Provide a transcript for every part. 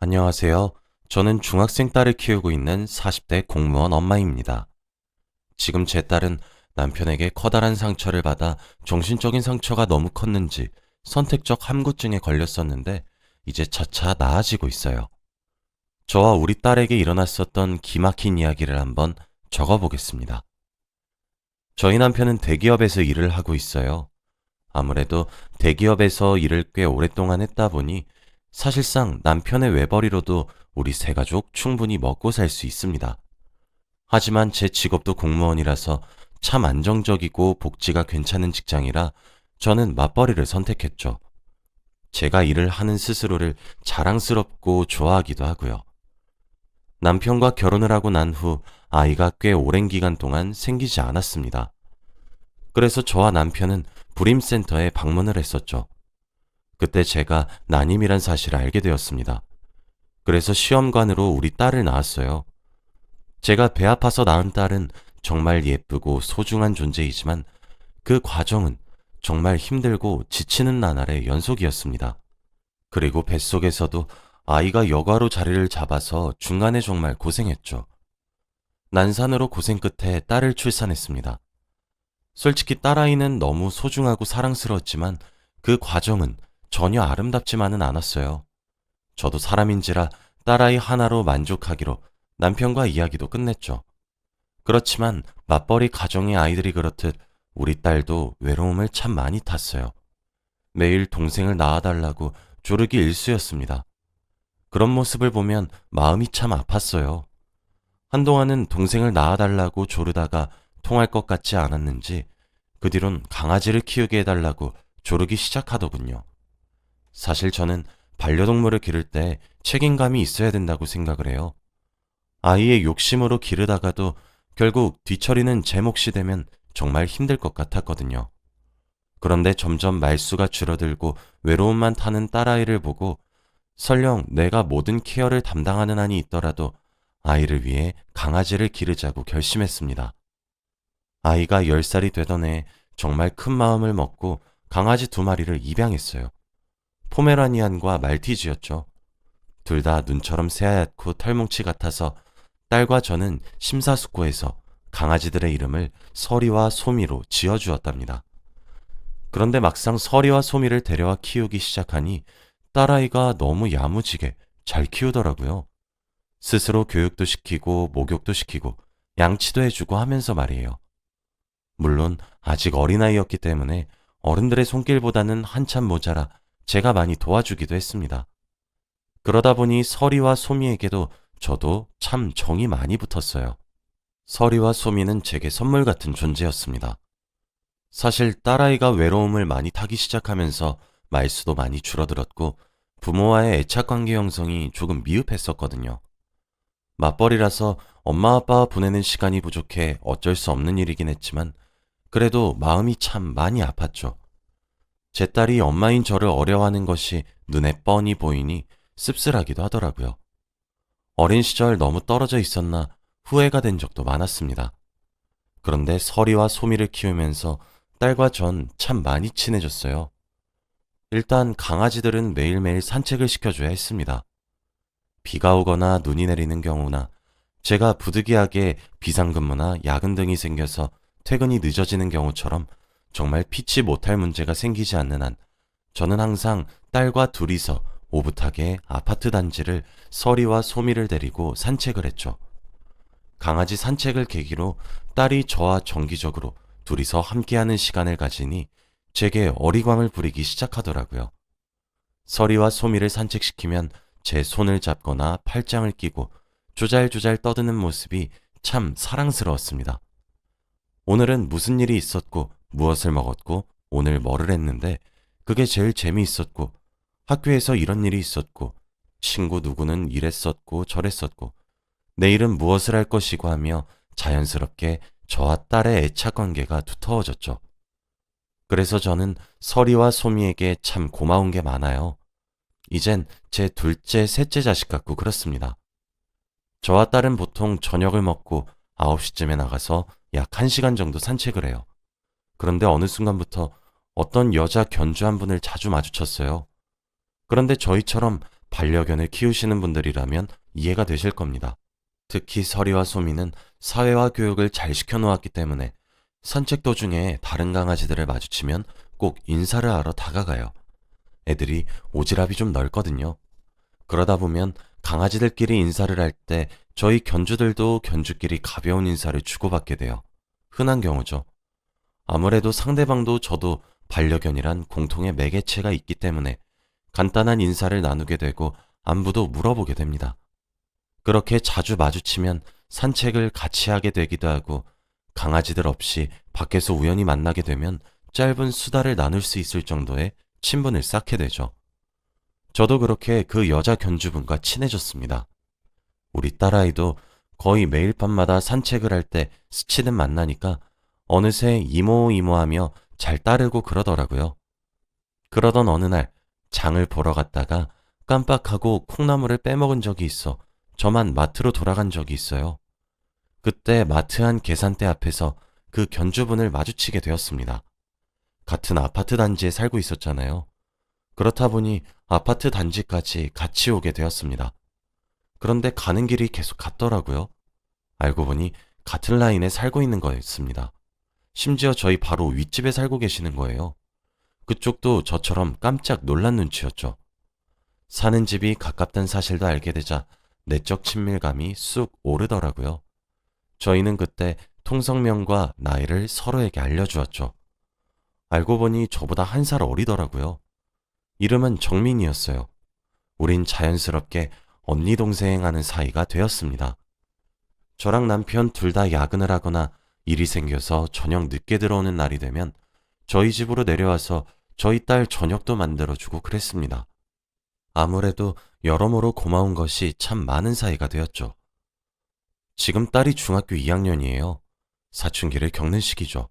안녕하세요. 저는 중학생 딸을 키우고 있는 40대 공무원 엄마입니다. 지금 제 딸은 남편에게 커다란 상처를 받아 정신적인 상처가 너무 컸는지 선택적 함구증에 걸렸었는데 이제 차차 나아지고 있어요. 저와 우리 딸에게 일어났었던 기막힌 이야기를 한번 적어보겠습니다. 저희 남편은 대기업에서 일을 하고 있어요. 아무래도 대기업에서 일을 꽤 오랫동안 했다 보니 사실상 남편의 외벌이로도 우리 세 가족 충분히 먹고 살 수 있습니다. 하지만 제 직업도 공무원이라서 참 안정적이고 복지가 괜찮은 직장이라 저는 맞벌이를 선택했죠. 제가 일을 하는 스스로를 자랑스럽고 좋아하기도 하고요. 남편과 결혼을 하고 난 후 아이가 꽤 오랜 기간 동안 생기지 않았습니다. 그래서 저와 남편은 불임센터에 방문을 했었죠. 그때 제가 난임이란 사실을 알게 되었습니다. 그래서 시험관으로 우리 딸을 낳았어요. 제가 배 아파서 낳은 딸은 정말 예쁘고 소중한 존재이지만 그 과정은 정말 힘들고 지치는 나날의 연속이었습니다. 그리고 뱃속에서도 아이가 여과로 자리를 잡아서 중간에 정말 고생했죠. 난산으로 고생 끝에 딸을 출산했습니다. 솔직히 딸아이는 너무 소중하고 사랑스러웠지만 그 과정은 전혀 아름답지만은 않았어요. 저도 사람인지라 딸아이 하나로 만족하기로 남편과 이야기도 끝냈죠. 그렇지만 맞벌이 가정의 아이들이 그렇듯 우리 딸도 외로움을 참 많이 탔어요. 매일 동생을 낳아달라고 조르기 일쑤였습니다. 그런 모습을 보면 마음이 참 아팠어요. 한동안은 동생을 낳아달라고 조르다가 통할 것 같지 않았는지 그 뒤론 강아지를 키우게 해달라고 조르기 시작하더군요. 사실 저는 반려동물을 기를 때 책임감이 있어야 된다고 생각을 해요. 아이의 욕심으로 기르다가도 결국 뒤처리는 제 몫이 되면 정말 힘들 것 같았거든요. 그런데 점점 말수가 줄어들고 외로움만 타는 딸아이를 보고 설령 내가 모든 케어를 담당하는 한이 있더라도 아이를 위해 강아지를 기르자고 결심했습니다. 아이가 10살이 되던 해 정말 큰 마음을 먹고 강아지 2마리를 입양했어요. 포메라니안과 말티즈였죠. 둘 다 눈처럼 새하얗고 털뭉치 같아서 딸과 저는 심사숙고해서 강아지들의 이름을 서리와 소미로 지어주었답니다. 그런데 막상 서리와 소미를 데려와 키우기 시작하니 딸아이가 너무 야무지게 잘 키우더라고요. 스스로 교육도 시키고 목욕도 시키고 양치도 해주고 하면서 말이에요. 물론 아직 어린아이였기 때문에 어른들의 손길보다는 한참 모자라 제가 많이 도와주기도 했습니다. 그러다 보니 서리와 소미에게도 저도 참 정이 많이 붙었어요. 서리와 소미는 제게 선물 같은 존재였습니다. 사실 딸아이가 외로움을 많이 타기 시작하면서 말수도 많이 줄어들었고 부모와의 애착관계 형성이 조금 미흡했었거든요. 맞벌이라서 엄마 아빠와 보내는 시간이 부족해 어쩔 수 없는 일이긴 했지만 그래도 마음이 참 많이 아팠죠. 제 딸이 엄마인 저를 어려워하는 것이 눈에 뻔히 보이니 씁쓸하기도 하더라고요. 어린 시절 너무 떨어져 있었나 후회가 된 적도 많았습니다. 그런데 서리와 소미를 키우면서 딸과 전 참 많이 친해졌어요. 일단 강아지들은 매일매일 산책을 시켜줘야 했습니다. 비가 오거나 눈이 내리는 경우나 제가 부득이하게 비상근무나 야근 등이 생겨서 퇴근이 늦어지는 경우처럼 정말 피치 못할 문제가 생기지 않는 한 저는 항상 딸과 둘이서 오붓하게 아파트 단지를 서리와 소미를 데리고 산책을 했죠. 강아지 산책을 계기로 딸이 저와 정기적으로 둘이서 함께하는 시간을 가지니 제게 어리광을 부리기 시작하더라고요. 서리와 소미를 산책시키면 제 손을 잡거나 팔짱을 끼고 조잘조잘 떠드는 모습이 참 사랑스러웠습니다. 오늘은 무슨 일이 있었고 무엇을 먹었고 오늘 뭐를 했는데 그게 제일 재미있었고 학교에서 이런 일이 있었고 친구 누구는 이랬었고 저랬었고 내일은 무엇을 할 것이고 하며 자연스럽게 저와 딸의 애착관계가 두터워졌죠. 그래서 저는 서리와 소미에게 참 고마운 게 많아요. 이젠 제 둘째, 셋째 자식 같고 그렇습니다. 저와 딸은 보통 저녁을 먹고 9시쯤에 나가서 약 1시간 정도 산책을 해요. 그런데 어느 순간부터 어떤 여자 견주 한 분을 자주 마주쳤어요. 그런데 저희처럼 반려견을 키우시는 분들이라면 이해가 되실 겁니다. 특히 서리와 소미는 사회화 교육을 잘 시켜놓았기 때문에 산책 도중에 다른 강아지들을 마주치면 꼭 인사를 하러 다가가요. 애들이 오지랖이 좀 넓거든요. 그러다 보면 강아지들끼리 인사를 할 때 저희 견주들도 견주끼리 가벼운 인사를 주고받게 돼요. 흔한 경우죠. 아무래도 상대방도 저도 반려견이란 공통의 매개체가 있기 때문에 간단한 인사를 나누게 되고 안부도 물어보게 됩니다. 그렇게 자주 마주치면 산책을 같이 하게 되기도 하고 강아지들 없이 밖에서 우연히 만나게 되면 짧은 수다를 나눌 수 있을 정도의 친분을 쌓게 되죠. 저도 그렇게 그 여자 견주분과 친해졌습니다. 우리 딸아이도 거의 매일 밤마다 산책을 할 때 스치듯 만나니까 어느새 이모 이모하며 잘 따르고 그러더라고요. 그러던 어느 날 장을 보러 갔다가 깜빡하고 콩나물을 빼먹은 적이 있어 저만 마트로 돌아간 적이 있어요. 그때 마트 안 계산대 앞에서 그 견주분을 마주치게 되었습니다. 같은 아파트 단지에 살고 있었잖아요. 그렇다 보니 아파트 단지까지 같이 오게 되었습니다. 그런데 가는 길이 계속 같더라고요. 알고 보니 같은 라인에 살고 있는 거였습니다. 심지어 저희 바로 윗집에 살고 계시는 거예요. 그쪽도 저처럼 깜짝 놀란 눈치였죠. 사는 집이 가깝다는 사실도 알게 되자 내적 친밀감이 쑥 오르더라고요. 저희는 그때 통성명과 나이를 서로에게 알려주었죠. 알고 보니 저보다 1살 어리더라고요. 이름은 정민이었어요. 우린 자연스럽게 언니 동생 하는 사이가 되었습니다. 저랑 남편 둘 다 야근을 하거나 일이 생겨서 저녁 늦게 들어오는 날이 되면 저희 집으로 내려와서 저희 딸 저녁도 만들어주고 그랬습니다. 아무래도 여러모로 고마운 것이 참 많은 사이가 되었죠. 지금 딸이 중학교 2학년이에요. 사춘기를 겪는 시기죠.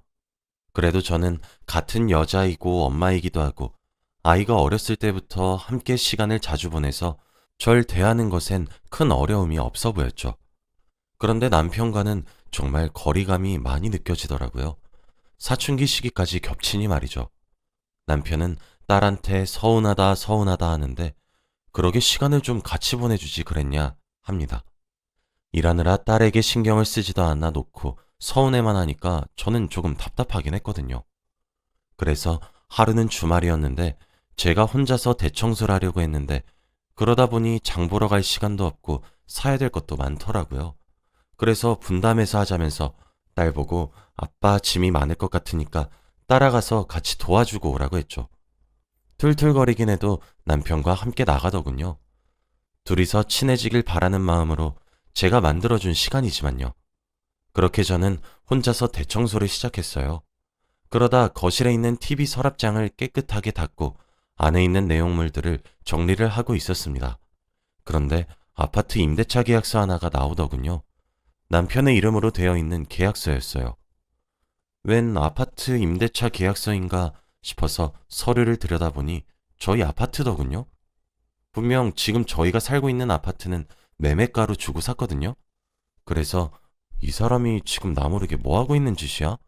그래도 저는 같은 여자이고 엄마이기도 하고 아이가 어렸을 때부터 함께 시간을 자주 보내서 절 대하는 것엔 큰 어려움이 없어 보였죠. 그런데 남편과는 정말 거리감이 많이 느껴지더라고요. 사춘기 시기까지 겹치니 말이죠. 남편은 딸한테 서운하다 서운하다 하는데 그러게 시간을 좀 같이 보내주지 그랬냐 합니다. 일하느라 딸에게 신경을 쓰지도 않아 놓고 서운해만 하니까 저는 조금 답답하긴 했거든요. 그래서 하루는 주말이었는데 제가 혼자서 대청소를 하려고 했는데 그러다 보니 장 보러 갈 시간도 없고 사야 될 것도 많더라고요. 그래서 분담해서 하자면서 딸 보고 아빠 짐이 많을 것 같으니까 따라가서 같이 도와주고 오라고 했죠. 툴툴거리긴 해도 남편과 함께 나가더군요. 둘이서 친해지길 바라는 마음으로 제가 만들어준 시간이지만요. 그렇게 저는 혼자서 대청소를 시작했어요. 그러다 거실에 있는 TV 서랍장을 깨끗하게 닦고 안에 있는 내용물들을 정리를 하고 있었습니다. 그런데 아파트 임대차 계약서 하나가 나오더군요. 남편의 이름으로 되어 있는 계약서였어요. 웬 아파트 임대차 계약서인가 싶어서 서류를 들여다보니 저희 아파트더군요. 분명 지금 저희가 살고 있는 아파트는 매매가로 주고 샀거든요. 그래서 이 사람이 지금 나 모르게 뭐 하고 있는 짓이야?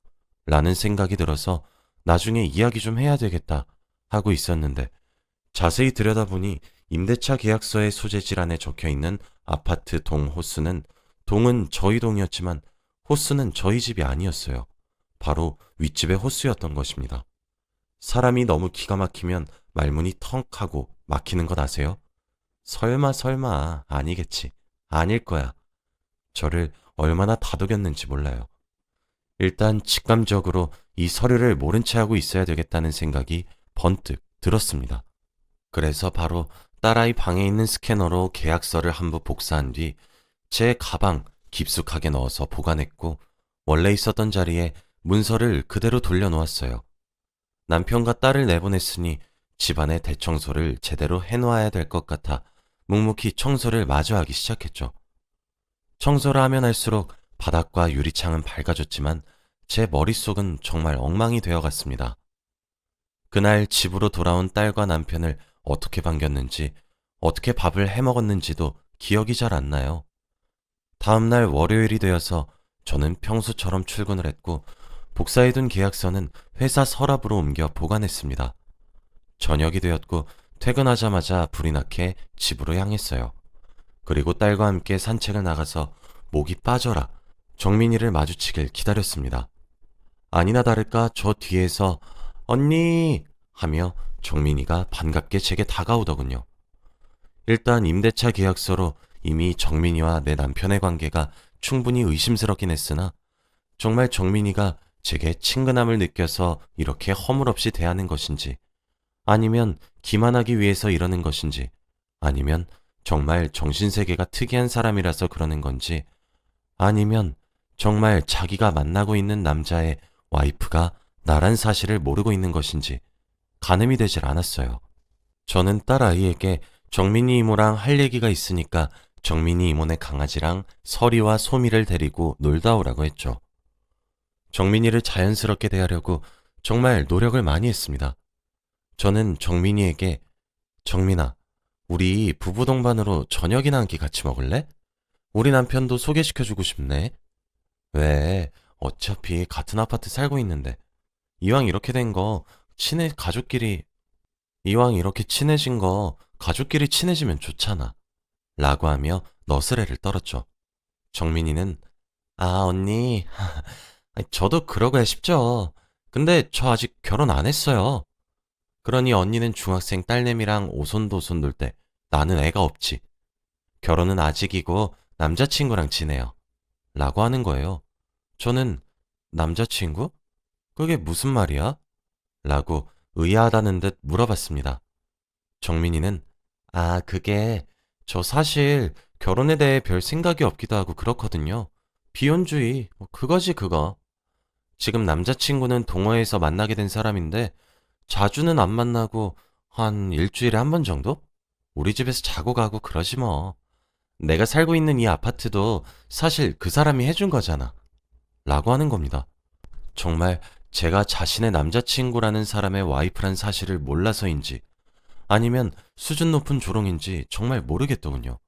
라는 생각이 들어서 나중에 이야기 좀 해야 되겠다 하고 있었는데 자세히 들여다보니 임대차 계약서의 소재 질안에 적혀 있는 아파트 동 호수는 동은 저희 동이었지만 호수는 저희 집이 아니었어요. 바로 윗집의 호수였던 것입니다. 사람이 너무 기가 막히면 말문이 턱 하고 막히는 것 아세요? 설마 아니겠지. 아닐 거야. 저를 얼마나 다독였는지 몰라요. 일단 직감적으로 이 서류를 모른 채 하고 있어야 되겠다는 생각이 번뜩 들었습니다. 그래서 바로 딸아이 방에 있는 스캐너로 계약서를 한 부 복사한 뒤 제 가방 깊숙하게 넣어서 보관했고 원래 있었던 자리에 문서를 그대로 돌려놓았어요. 남편과 딸을 내보냈으니 집안의 대청소를 제대로 해놓아야 될 것 같아 묵묵히 청소를 마저 하기 시작했죠. 청소를 하면 할수록 바닥과 유리창은 밝아졌지만 제 머릿속은 정말 엉망이 되어갔습니다. 그날 집으로 돌아온 딸과 남편을 어떻게 반겼는지, 어떻게 밥을 해먹었는지도 기억이 잘 안 나요. 다음날 월요일이 되어서 저는 평소처럼 출근을 했고 복사해둔 계약서는 회사 서랍으로 옮겨 보관했습니다. 저녁이 되었고 퇴근하자마자 불이 나게 집으로 향했어요. 그리고 딸과 함께 산책을 나가서 목이 빠져라 정민이를 마주치길 기다렸습니다. 아니나 다를까 저 뒤에서 언니 하며 정민이가 반갑게 제게 다가오더군요. 일단 임대차 계약서로 이미 정민이와 내 남편의 관계가 충분히 의심스럽긴 했으나 정말 정민이가 제게 친근함을 느껴서 이렇게 허물없이 대하는 것인지 아니면 기만하기 위해서 이러는 것인지 아니면 정말 정신세계가 특이한 사람이라서 그러는 건지 아니면 정말 자기가 만나고 있는 남자의 와이프가 나란 사실을 모르고 있는 것인지 가늠이 되질 않았어요. 저는 딸아이에게 정민이 이모랑 할 얘기가 있으니까 정민이 이모네 강아지랑 서리와 소미를 데리고 놀다 오라고 했죠. 정민이를 자연스럽게 대하려고 정말 노력을 많이 했습니다. 저는 정민이에게 정민아, 우리 부부 동반으로 저녁이나 한 끼 같이 먹을래? 우리 남편도 소개시켜주고 싶네. 왜? 어차피 같은 아파트 살고 있는데. 이왕 이렇게 된 거, 가족끼리, 이왕 이렇게 친해진 거, 가족끼리 친해지면 좋잖아. 라고 하며 너스레를 떨었죠. 정민이는, 아, 언니, 저도 그러고야 싶죠. 근데 저 아직 결혼 안 했어요. 그러니 언니는 중학생 딸내미랑 오손도손 놀 때 나는 애가 없지. 결혼은 아직이고 남자친구랑 지내요. 라고 하는 거예요. 저는 남자친구? 그게 무슨 말이야? 라고 의아하다는 듯 물어봤습니다. 정민이는 아, 그게 저 사실 결혼에 대해 별 생각이 없기도 하고 그렇거든요. 비혼주의, 그거지 그거. 지금 남자친구는 동호회에서 만나게 된 사람인데 자주는 안 만나고 한 일주일에 한 번 정도? 우리 집에서 자고 가고 그러지 뭐. 내가 살고 있는 이 아파트도 사실 그 사람이 해준 거잖아. 라고 하는 겁니다. 정말 제가 자신의 남자친구라는 사람의 와이프란 사실을 몰라서인지 아니면 수준 높은 조롱인지 정말 모르겠더군요.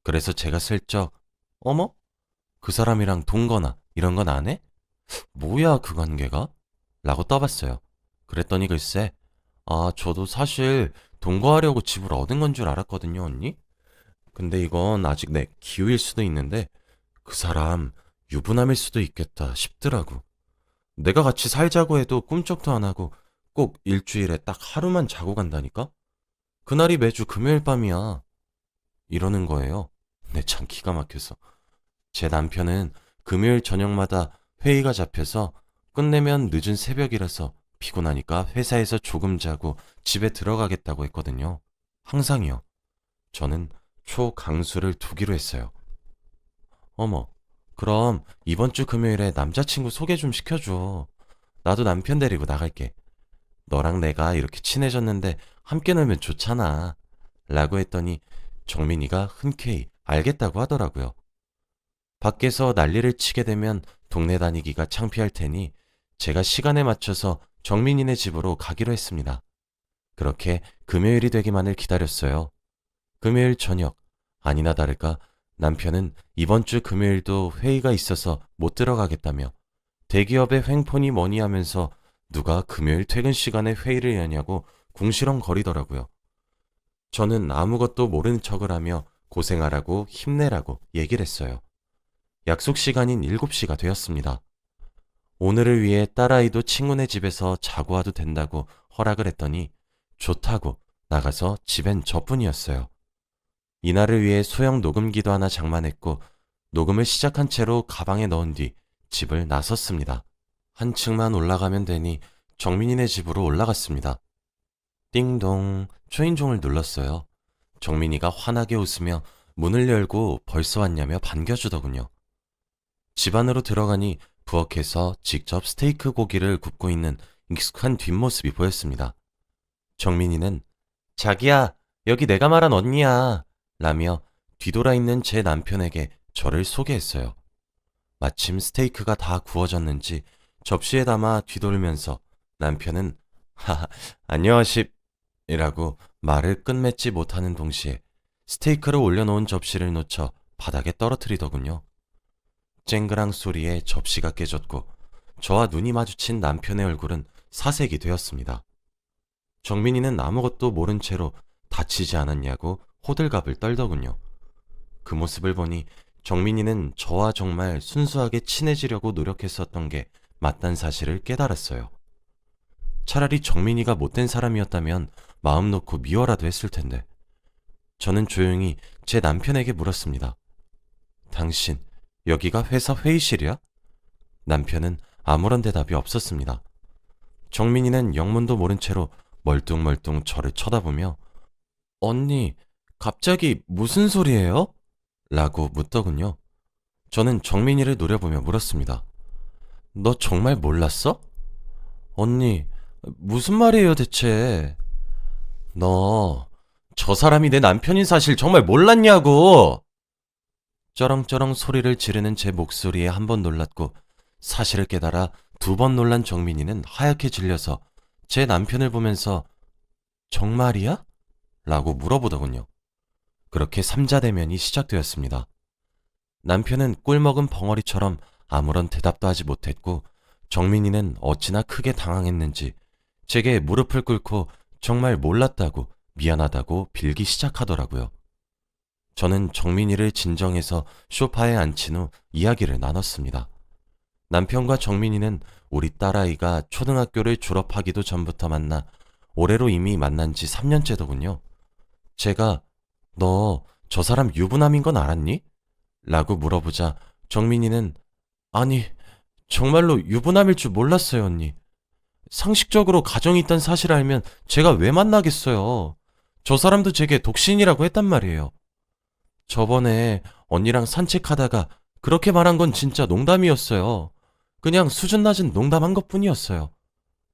그래서 제가 슬쩍 어머? 그 사람이랑 동거나 이런 건 안 해? 뭐야 그 관계가? 라고 떠봤어요. 그랬더니 글쎄 아 저도 사실 동거하려고 집을 얻은 건 줄 알았거든요 언니? 근데 이건 아직 내 기우일 수도 있는데 그 사람 유부남일 수도 있겠다 싶더라고. 내가 같이 살자고 해도 꿈쩍도 안 하고 꼭 일주일에 딱 하루만 자고 간다니까? 그날이 매주 금요일 밤이야. 이러는 거예요. 내 참 기가 막혀서. 제 남편은 금요일 저녁마다 회의가 잡혀서 끝내면 늦은 새벽이라서 피곤하니까 회사에서 조금 자고 집에 들어가겠다고 했거든요. 항상이요. 저는 초강수를 두기로 했어요. 어머, 그럼 이번 주 금요일에 남자친구 소개 좀 시켜줘. 나도 남편 데리고 나갈게. 너랑 내가 이렇게 친해졌는데 함께 놀면 좋잖아. 라고 했더니 정민이가 흔쾌히 알겠다고 하더라고요. 밖에서 난리를 치게 되면 동네 다니기가 창피할 테니 제가 시간에 맞춰서 정민이네 집으로 가기로 했습니다. 그렇게 금요일이 되기만을 기다렸어요. 금요일 저녁, 아니나 다를까 남편은 이번 주 금요일도 회의가 있어서 못 들어가겠다며 대기업의 횡포니 뭐니 하면서 누가 금요일 퇴근 시간에 회의를 여냐고 궁시렁거리더라고요. 저는 아무것도 모르는 척을 하며 고생하라고 힘내라고 얘기를 했어요. 약속 시간인 7시가 되었습니다. 오늘을 위해 딸아이도 친구네 집에서 자고 와도 된다고 허락을 했더니 좋다고 나가서 집엔 저뿐이었어요. 이날을 위해 소형 녹음기도 하나 장만했고 녹음을 시작한 채로 가방에 넣은 뒤 집을 나섰습니다. 한층만 올라가면 되니 정민이네 집으로 올라갔습니다. 띵동 초인종을 눌렀어요. 정민이가 환하게 웃으며 문을 열고 벌써 왔냐며 반겨주더군요. 집 안으로 들어가니 부엌에서 직접 스테이크 고기를 굽고 있는 익숙한 뒷모습이 보였습니다. 정민이는 자기야, 여기 내가 말한 언니야 라며 뒤돌아 있는 제 남편에게 저를 소개했어요. 마침 스테이크가 다 구워졌는지 접시에 담아 뒤돌면서 남편은 하하 안녕하십이라고 말을 끝맺지 못하는 동시에 스테이크를 올려놓은 접시를 놓쳐 바닥에 떨어뜨리더군요. 쨍그랑 소리에 접시가 깨졌고 저와 눈이 마주친 남편의 얼굴은 사색이 되었습니다. 정민이는 아무것도 모른 채로 다치지 않았냐고 호들갑을 떨더군요. 그 모습을 보니 정민이는 저와 정말 순수하게 친해지려고 노력했었던 게 맞단 사실을 깨달았어요. 차라리 정민이가 못된 사람이었다면 마음 놓고 미워라도 했을 텐데. 저는 조용히 제 남편에게 물었습니다. 당신, 여기가 회사 회의실이야? 남편은 아무런 대답이 없었습니다. 정민이는 영문도 모른 채로 멀뚱멀뚱 저를 쳐다보며 언니, 갑자기 무슨 소리예요? 라고 묻더군요. 저는 정민이를 노려보며 물었습니다. 너 정말 몰랐어? 언니, 무슨 말이에요 대체? 너, 저 사람이 내 남편인 사실 정말 몰랐냐고! 쩌렁쩌렁 소리를 지르는 제 목소리에 한 번 놀랐고 사실을 깨달아 두 번 놀란 정민이는 하얗게 질려서 제 남편을 보면서 정말이야? 라고 물어보더군요. 그렇게 삼자대면이 시작되었습니다. 남편은 꿀먹은 벙어리처럼 아무런 대답도 하지 못했고 정민이는 어찌나 크게 당황했는지 제게 무릎을 꿇고 정말 몰랐다고 미안하다고 빌기 시작하더라고요. 저는 정민이를 진정해서 소파에 앉힌 후 이야기를 나눴습니다. 남편과 정민이는 우리 딸아이가 초등학교를 졸업하기도 전부터 만나 올해로 이미 만난 지 3년째더군요. 제가 너 저 사람 유부남인 건 알았니? 라고 물어보자 정민이는 아니 정말로 유부남일 줄 몰랐어요 언니. 상식적으로 가정이 있다는 사실을 알면 제가 왜 만나겠어요. 저 사람도 제게 독신이라고 했단 말이에요. 저번에 언니랑 산책하다가 그렇게 말한 건 진짜 농담이었어요. 그냥 수준 낮은 농담한 것뿐이었어요.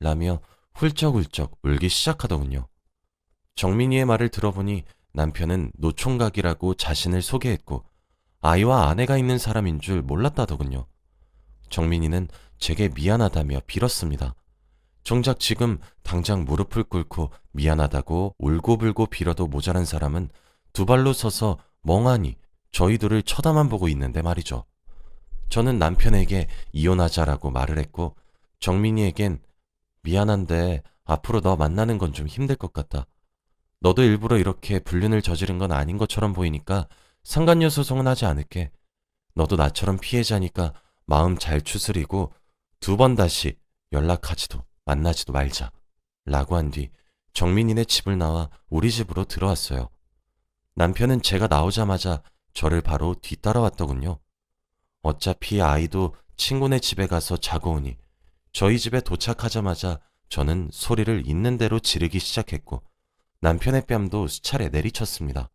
라며 훌쩍훌쩍 울기 시작하더군요. 정민이의 말을 들어보니 남편은 노총각이라고 자신을 소개했고 아이와 아내가 있는 사람인 줄 몰랐다더군요. 정민이는 제게 미안하다며 빌었습니다. 정작 지금 당장 무릎을 꿇고 미안하다고 울고불고 빌어도 모자란 사람은 두 발로 서서 멍하니 저희들을 쳐다만 보고 있는데 말이죠. 저는 남편에게 이혼하자라고 말을 했고 정민이에겐 미안한데 앞으로 너 만나는 건 좀 힘들 것 같다. 너도 일부러 이렇게 불륜을 저지른 건 아닌 것처럼 보이니까 상간녀 소송은 하지 않을게. 너도 나처럼 피해자니까 마음 잘 추스리고 두 번 다시 연락하지도 만나지도 말자. 라고 한 뒤 정민이네 집을 나와 우리 집으로 들어왔어요. 남편은 제가 나오자마자 저를 바로 뒤따라왔더군요. 어차피 아이도 친구네 집에 가서 자고 오니 저희 집에 도착하자마자 저는 소리를 있는 대로 지르기 시작했고 남편의 뺨도 수차례 내리쳤습니다.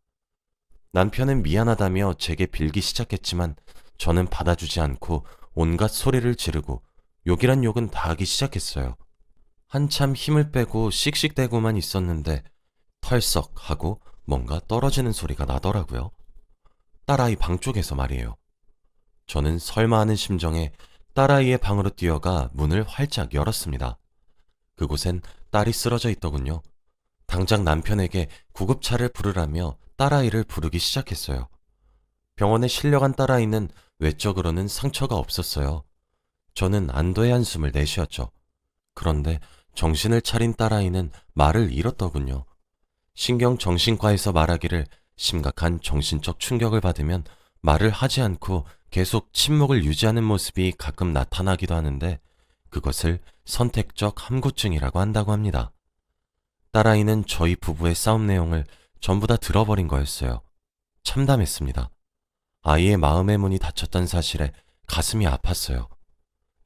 남편은 미안하다며 제게 빌기 시작했지만 저는 받아주지 않고 온갖 소리를 지르고 욕이란 욕은 다 하기 시작했어요. 한참 힘을 빼고 씩씩대고만 있었는데 털썩 하고 뭔가 떨어지는 소리가 나더라고요. 딸아이 방 쪽에서 말이에요. 저는 설마 하는 심정에 딸아이의 방으로 뛰어가 문을 활짝 열었습니다. 그곳엔 딸이 쓰러져 있더군요. 당장 남편에게 구급차를 부르라며 딸아이를 부르기 시작했어요. 병원에 실려간 딸아이는 외적으로는 상처가 없었어요. 저는 안도의 한숨을 내쉬었죠. 그런데 정신을 차린 딸아이는 말을 잃었더군요. 신경정신과에서 말하기를 심각한 정신적 충격을 받으면 말을 하지 않고 계속 침묵을 유지하는 모습이 가끔 나타나기도 하는데 그것을 선택적 함구증이라고 한다고 합니다. 딸아이는 저희 부부의 싸움 내용을 전부 다 들어버린 거였어요. 참담했습니다. 아이의 마음의 문이 닫혔던 사실에 가슴이 아팠어요.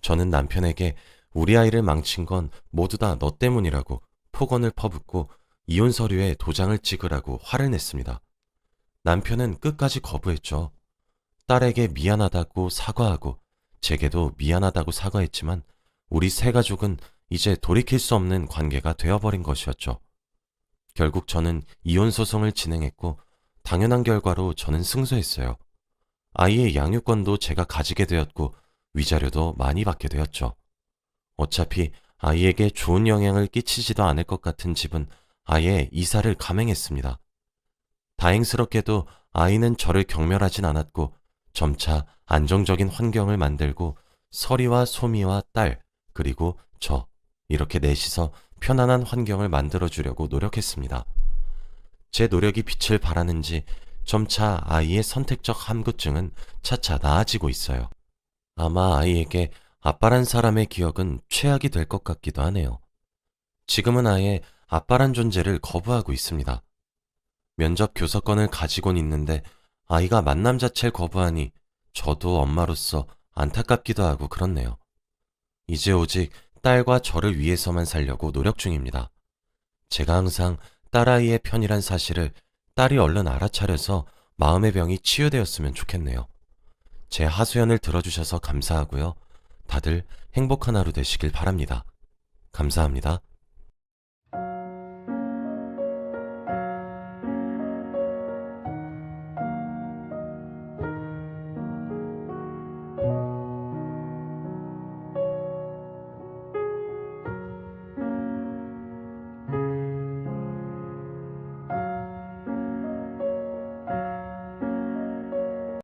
저는 남편에게 우리 아이를 망친 건 모두 다 너 때문이라고 폭언을 퍼붓고 이혼 서류에 도장을 찍으라고 화를 냈습니다. 남편은 끝까지 거부했죠. 딸에게 미안하다고 사과하고 제게도 미안하다고 사과했지만 우리 세 가족은 이제 돌이킬 수 없는 관계가 되어버린 것이었죠. 결국 저는 이혼 소송을 진행했고 당연한 결과로 저는 승소했어요. 아이의 양육권도 제가 가지게 되었고 위자료도 많이 받게 되었죠. 어차피 아이에게 좋은 영향을 끼치지도 않을 것 같은 집은 아예 이사를 감행했습니다. 다행스럽게도 아이는 저를 경멸하진 않았고 점차 안정적인 환경을 만들고 서리와 소미와 딸 그리고 저 이렇게 넷이서 편안한 환경을 만들어주려고 노력했습니다. 제 노력이 빛을 발하는지 점차 아이의 선택적 함구증은 차차 나아지고 있어요. 아마 아이에게 아빠란 사람의 기억은 최악이 될 것 같기도 하네요. 지금은 아예 아빠란 존재를 거부하고 있습니다. 면접 교섭권을 가지곤 있는데 아이가 만남 자체를 거부하니 저도 엄마로서 안타깝기도 하고 그렇네요. 이제 오직 딸과 저를 위해서만 살려고 노력 중입니다. 제가 항상 딸아이의 편이란 사실을 딸이 얼른 알아차려서 마음의 병이 치유되었으면 좋겠네요. 제 하소연을 들어주셔서 감사하고요. 다들 행복한 하루 되시길 바랍니다. 감사합니다.